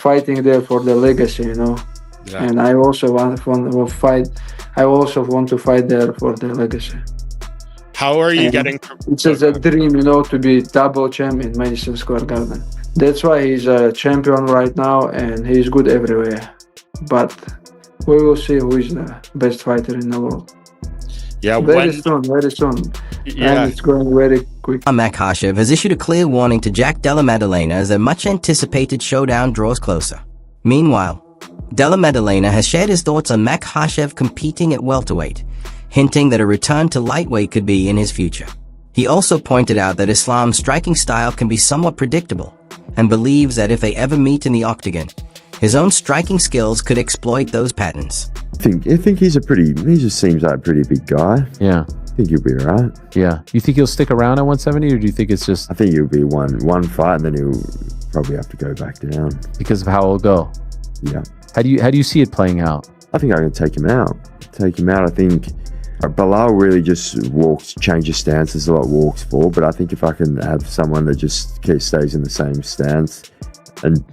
fighting there for the legacy, you know. Yeah. And I also want to fight. I also want to fight there for the legacy. How are you And getting? it's just a dream, you know, to be double champ in Madison Square Garden. That's why he's a champion right now, and he's good everywhere. But we will see who is the best fighter in the world. Yeah, Very soon. Yeah. And it's going very quick. Makhachev has issued a clear warning to Jack Della Maddalena as their much-anticipated showdown draws closer. Meanwhile, Della Maddalena has shared his thoughts on Makhachev competing at welterweight, hinting that a return to lightweight could be in his future. He also pointed out that Islam's striking style can be somewhat predictable, and believes that if they ever meet in the Octagon, his own striking skills could exploit those patterns. I think he just seems like a pretty big guy. Yeah. I think he'll be alright. Yeah. You think he'll stick around at 170, or do you think it's just I think he'll be one fight and then he'll probably have to go back down. because of how it'll go? Yeah. How do you see it playing out? I think I can take him out. I think Bilal really just changes stances a lot, walks forward. But I think if I can have someone that just stays in the same stance, and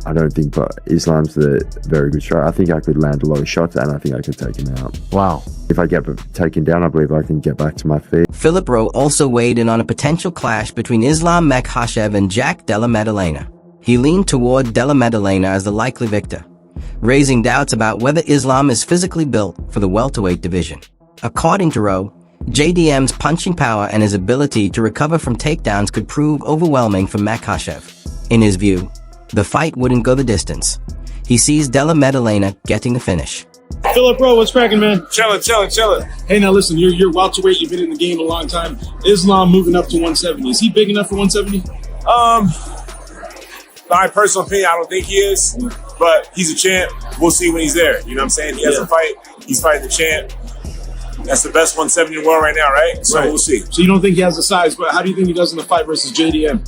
I don't think Islam's the very good striker. I think I could land a lot of shots, and I think I could take him out. Wow. If I get taken down, I believe I can get back to my feet. Philip Rowe also weighed in on a potential clash between Islam Makhachev and Jack Della Maddalena. He leaned toward Della Maddalena as the likely victor, raising doubts about whether Islam is physically built for the welterweight division. According to Rowe, JDM's punching power and his ability to recover from takedowns could prove overwhelming for Makhachev. In his view, the fight wouldn't go the distance. He sees Della Maddalena getting the finish. Philip Rowe, what's cracking, man? Chillin'. Hey, now listen, you're welterweight. You've been in the game a long time. Islam moving up to 170. Is he big enough for 170? My personal opinion, I don't think he is, but he's a champ. We'll see when he's there. You know what I'm saying? He has a fight. He's fighting the champ. That's the best 170 in the world right now, right? So Right. we'll see. So you don't think he has the size, but how do you think he does in the fight versus JDM?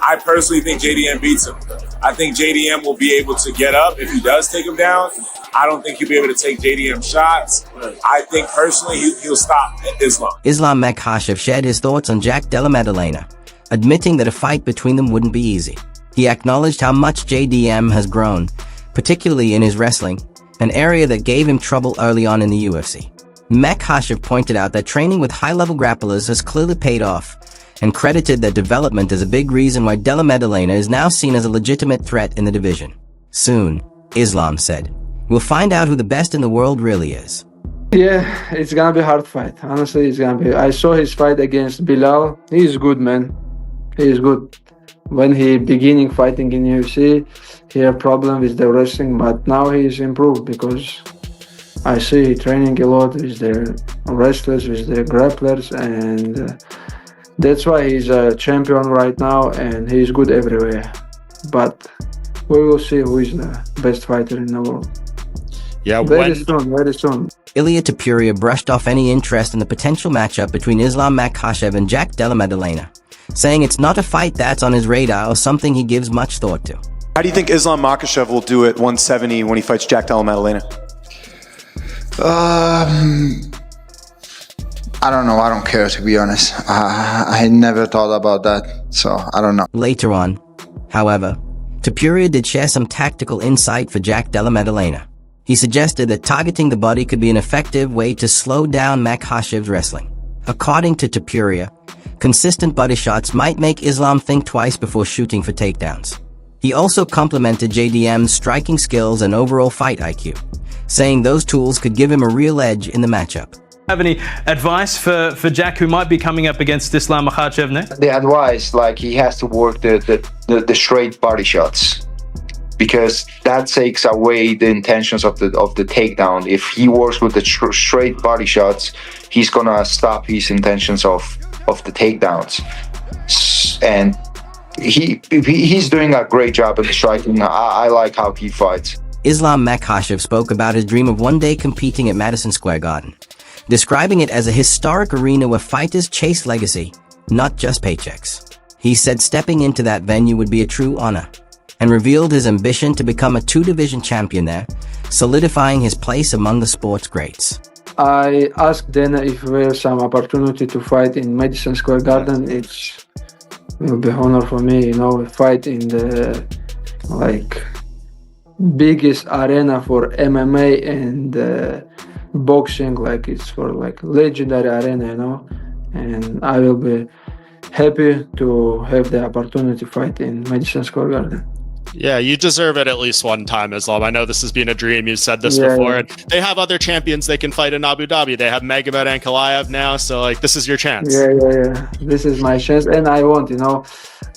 I personally think JDM beats him. I think JDM will be able to get up if he does take him down. I don't think he'll be able to take JDM shots. I think personally he'll stop at Islam. Islam Makhachev shared his thoughts on Jack Della Maddalena, admitting that a fight between them wouldn't be easy. He acknowledged how much JDM has grown, particularly in his wrestling, an area that gave him trouble early on in the UFC. Makhachev pointed out that training with high-level grapplers has clearly paid off, and credited their development as a big reason why Della Maddalena is now seen as a legitimate threat in the division. Soon, Islam said, "We'll find out who the best in the world really is." Yeah, it's gonna be a hard fight. Honestly, it's gonna be. I saw his fight against Bilal. He's good, man. He's good. When he beginning fighting in UFC, he had problem with the wrestling, but now he's improved because I see training a lot with the wrestlers, with the grapplers, and that's why he's a champion right now, and he's good everywhere. But we will see who is the best fighter in the world. Yeah, Very soon. Ilia Topuria brushed off any interest in the potential matchup between Islam Makhachev and Jack Della Maddalena, saying it's not a fight that's on his radar or something he gives much thought to. How do you think Islam Makhachev will do at 170 when he fights Jack Della Maddalena? I don't know. I don't care, to be honest. I never thought about that, so I don't know. Later on, however, Topuria did share some tactical insight for Jack Della Maddalena. He suggested that targeting the body could be an effective way to slow down Makhachev's wrestling. According to Topuria, consistent body shots might make Islam think twice before shooting for takedowns. He also complimented JDM's striking skills and overall fight IQ, saying those tools could give him a real edge in the matchup. Have any advice for Jack, who might be coming up against Islam Makhachev next? The advice, like, he has to work the straight body shots, because that takes away the intentions of the takedown. If he works with the straight body shots, he's gonna stop his intentions of the takedowns. And he's doing a great job at striking. I like how he fights. Islam Makhachev spoke about his dream of one day competing at Madison Square Garden, describing it as a historic arena where fighters chase legacy, not just paychecks. He said stepping into that venue would be a true honor, and revealed his ambition to become a two-division champion there, solidifying his place among the sport's greats. I asked Dana if there's some opportunity to fight in Madison Square Garden. It will be honor for me, fight in the like biggest arena for MMA and boxing. Like it's for like legendary arena, you know. And I will be happy to have the opportunity to fight in Madison Square Garden. Yeah, you deserve it at least one time, Islam. I know this has been a dream. You've said this Yeah, before. yeah. And they have other champions they can fight in Abu Dhabi. They have Magomed Ankalaev now, so like this is your chance. Yeah. This is my chance, and I want, you know.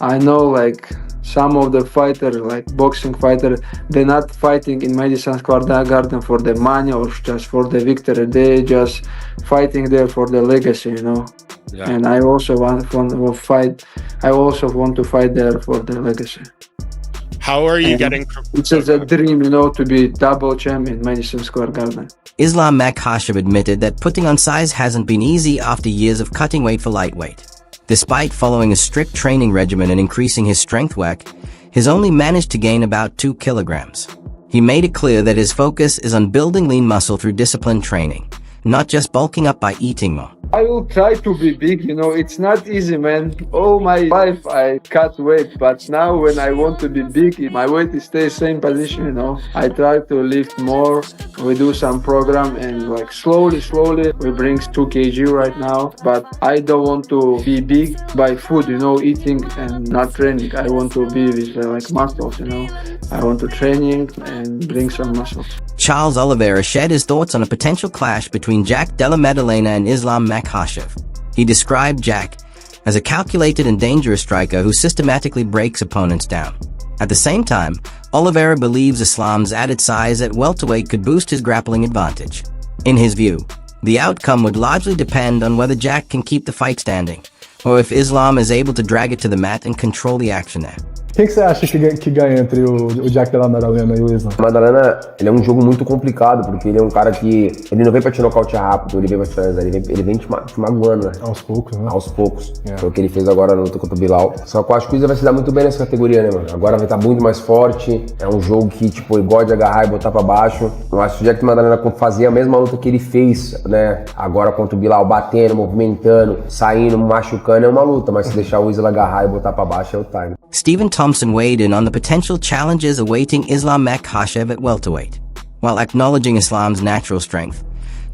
I know like some of the fighters, like boxing fighter, they're not fighting in Madison Square Garden for the money or just for the victory. They just fighting there for the legacy, you know. Yeah. And I also want to fight. I also want to fight there for the legacy. How are you And getting? It's a dream, you know, to be double champ in Madison Square Garden. Islam Makhachev admitted that putting on size hasn't been easy after years of cutting weight for lightweight. Despite following a strict training regimen and increasing his strength work, he's only managed to gain about 2 kilograms. He made it clear that his focus is on building lean muscle through disciplined training, not just bulking up by eating more. I will try to be big, you know, it's not easy, man. All my life I cut weight, but now when I want to be big, my weight stays same position, you know. I try to lift more, we do some program and like slowly, we bring 2 kg right now, but I don't want to be big by food, you know, eating and not training. I want to be with like muscles, you know. I want to training and bring some muscles. Charles Oliveira shared his thoughts on a potential clash between Jack Della Maddalena and Islam Makhachev. He described Jack as a calculated and dangerous striker who systematically breaks opponents down. At the same time, Oliveira believes Islam's added size at welterweight could boost his grappling advantage. In his view, the outcome would largely depend on whether Jack can keep the fight standing, or if Islam is able to drag it to the mat and control the action there. Quem que você acha que ganha entre o Jack Della Maddalena e o Islam? Maddalena, ele é um jogo muito complicado, porque ele é um cara que... Ele não vem pra te nocautear rápido, ele vem pra te finalizar, ele vem te magoando, né? Aos poucos, né? Aos poucos. Foi o que ele fez agora na luta contra o Bilal. Só que eu acho que o Islam vai se dar muito bem nessa categoria, né, mano? Agora vai estar muito mais forte, é um jogo que, tipo, ele gosta de agarrar e botar pra baixo. Eu acho que o Jack Maddalena fazia a mesma luta que ele fez, né? Agora contra o Bilal, batendo, movimentando, saindo, machucando, é uma luta, mas se deixar o Islam agarrar e botar pra baixo é o time. Stephen Thompson weighed in on the potential challenges awaiting Islam Makhachev at welterweight. While acknowledging Islam's natural strength,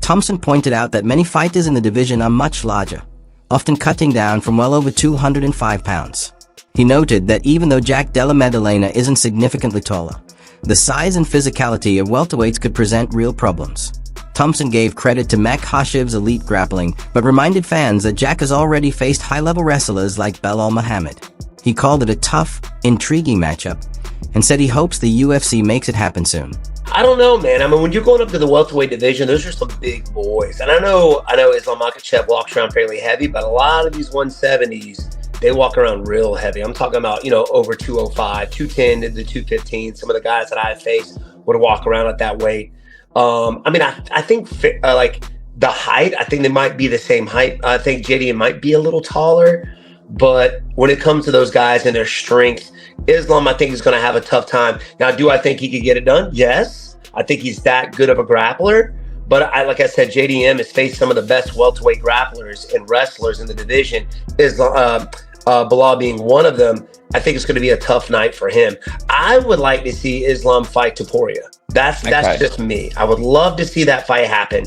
Thompson pointed out that many fighters in the division are much larger, often cutting down from well over 205 pounds. He noted that even though Jack Della Maddalena isn't significantly taller, the size and physicality of welterweights could present real problems. Thompson gave credit to Makhachev's elite grappling, but reminded fans that Jack has already faced high-level wrestlers like Belal Muhammad. He called it a tough, intriguing matchup, and said he hopes the UFC makes it happen soon. I don't know, man. I mean, when you're going up to the welterweight division, those are some big boys. And I know Islam Makhachev walks around fairly heavy, but a lot of these 170s, they walk around real heavy. I'm talking about, you know, over 205, 210 to the 215. Some of the guys that I faced would walk around at that weight. I mean, I think like the height, I think they might be the same height. I think JDM might be a little taller. But when it comes to those guys and their strength, Islam, I think, is going to have a tough time. Now, do I think he could get it done? Yes. I think he's that good of a grappler. But like I said, JDM has faced some of the best welterweight grapplers and wrestlers in the division. Islam, Bilal being one of them. I think it's going to be a tough night for him. I would like to see Islam fight Topuria. That's just me. I would love to see that fight happen.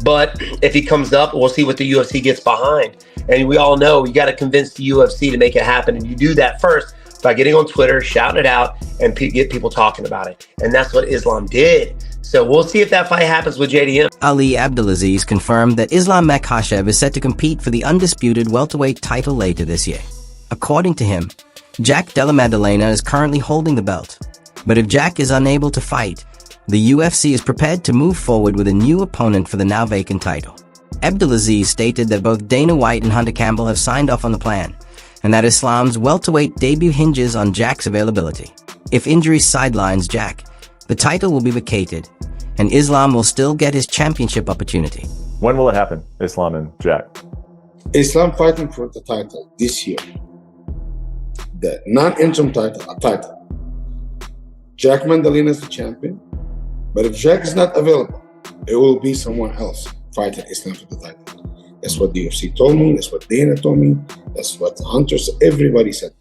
But if he comes up, we'll see what the UFC gets behind. And we all know you got to convince the UFC to make it happen. And you do that first by getting on Twitter, shouting it out, and get people talking about it. And that's what Islam did. So we'll see if that fight happens with JDM. Ali Abdulaziz confirmed that Islam Makhachev is set to compete for the undisputed welterweight title later this year. According to him, Jack Della Maddalena is currently holding the belt. But if Jack is unable to fight, the UFC is prepared to move forward with a new opponent for the now vacant title. Abdulaziz stated that both Dana White and Hunter Campbell have signed off on the plan, and that Islam's welterweight debut hinges on Jack's availability. If injury sidelines Jack, the title will be vacated, and Islam will still get his championship opportunity. When will it happen, Islam and Jack? Islam fighting for the title this year. The non-interim title, a title. Jack Maddalena is the champion, but if Jack is not available, it will be someone else fighting Islam for the title. That's what the UFC told me. That's what Dana told me. That's what the Hunters, everybody said.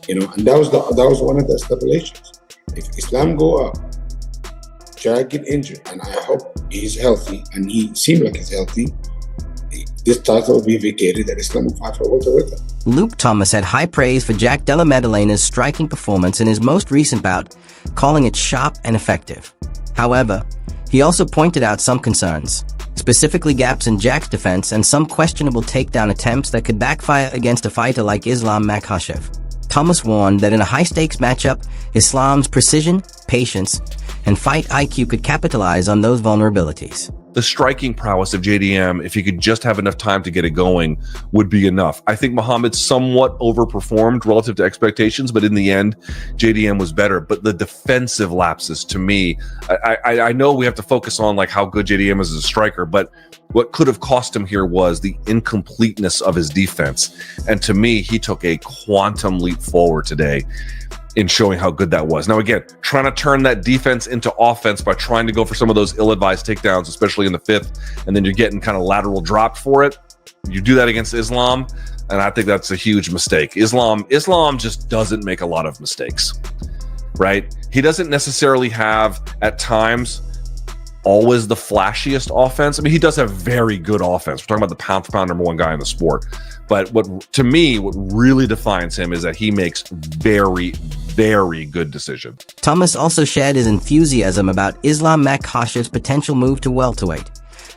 You know, and that was one of the stipulations. if Islam go up, Jack get injured, and I hope he's healthy, and he seems like he's healthy, this title will be vacated and Islam will fight for welterweight. Luke Thomas had high praise for Jack Della Maddalena's striking performance in his most recent bout, calling it sharp and effective. However, he also pointed out some concerns, specifically gaps in Jack's defense and some questionable takedown attempts that could backfire against a fighter like Islam Makhachev. Thomas warned that in a high-stakes matchup, Islam's precision, patience, and fight IQ could capitalize on those vulnerabilities. The striking prowess of JDM, if he could just have enough time to get it going, would be enough. I think Muhammad somewhat overperformed relative to expectations, but in the end, JDM was better. But the defensive lapses, to me, I know we have to focus on like how good JDM is as a striker, but what could have cost him here was the incompleteness of his defense. And to me, he took a quantum leap forward today in showing how good that was. Now, again, trying to turn that defense into offense by trying to go for some of those ill-advised takedowns, especially in the fifth, and then you're getting kind of lateral dropped for it. You do that against Islam, and I think that's a huge mistake. Islam just doesn't make a lot of mistakes, right? He doesn't necessarily have, at times, always the flashiest offense. I mean, he does have very good offense. We're talking about the pound-for-pound #1 guy in the sport. But what really defines him is that he makes very, very good decisions. Thomas also shared his enthusiasm about Islam Makhachev's potential move to welterweight,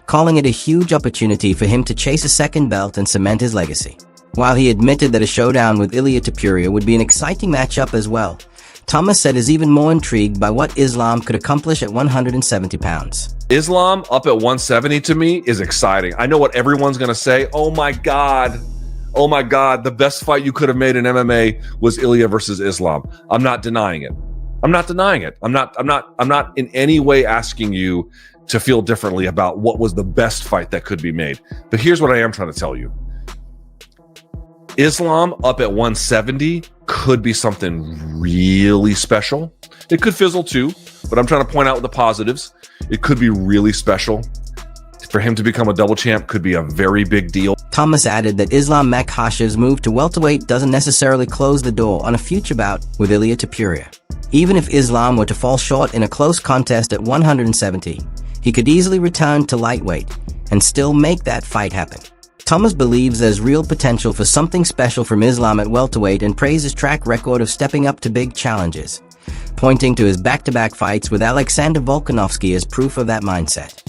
calling it a huge opportunity for him to chase a second belt and cement his legacy. While he admitted that a showdown with Ilia Topuria would be an exciting matchup as well, Thomas said is even more intrigued by what Islam could accomplish at 170 pounds. Islam up at 170 to me is exciting. I know what everyone's going to say. Oh my God, the best fight you could have made in MMA was Ilia versus Islam. I'm not denying it. I'm not in any way asking you to feel differently about what was the best fight that could be made. But here's what I am trying to tell you. Islam up at 170 could be something really special. It could fizzle too, but I'm trying to point out the positives. It could be really special. For him to become a double champ could be a very big deal. Thomas added that Islam Makhachev's move to welterweight doesn't necessarily close the door on a future bout with Ilia Topuria. Even if Islam were to fall short in a close contest at 170, he could easily return to lightweight and still make that fight happen. Thomas believes there's real potential for something special from Islam at welterweight and praises his track record of stepping up to big challenges, pointing to his back-to-back fights with Alexander Volkanovski as proof of that mindset.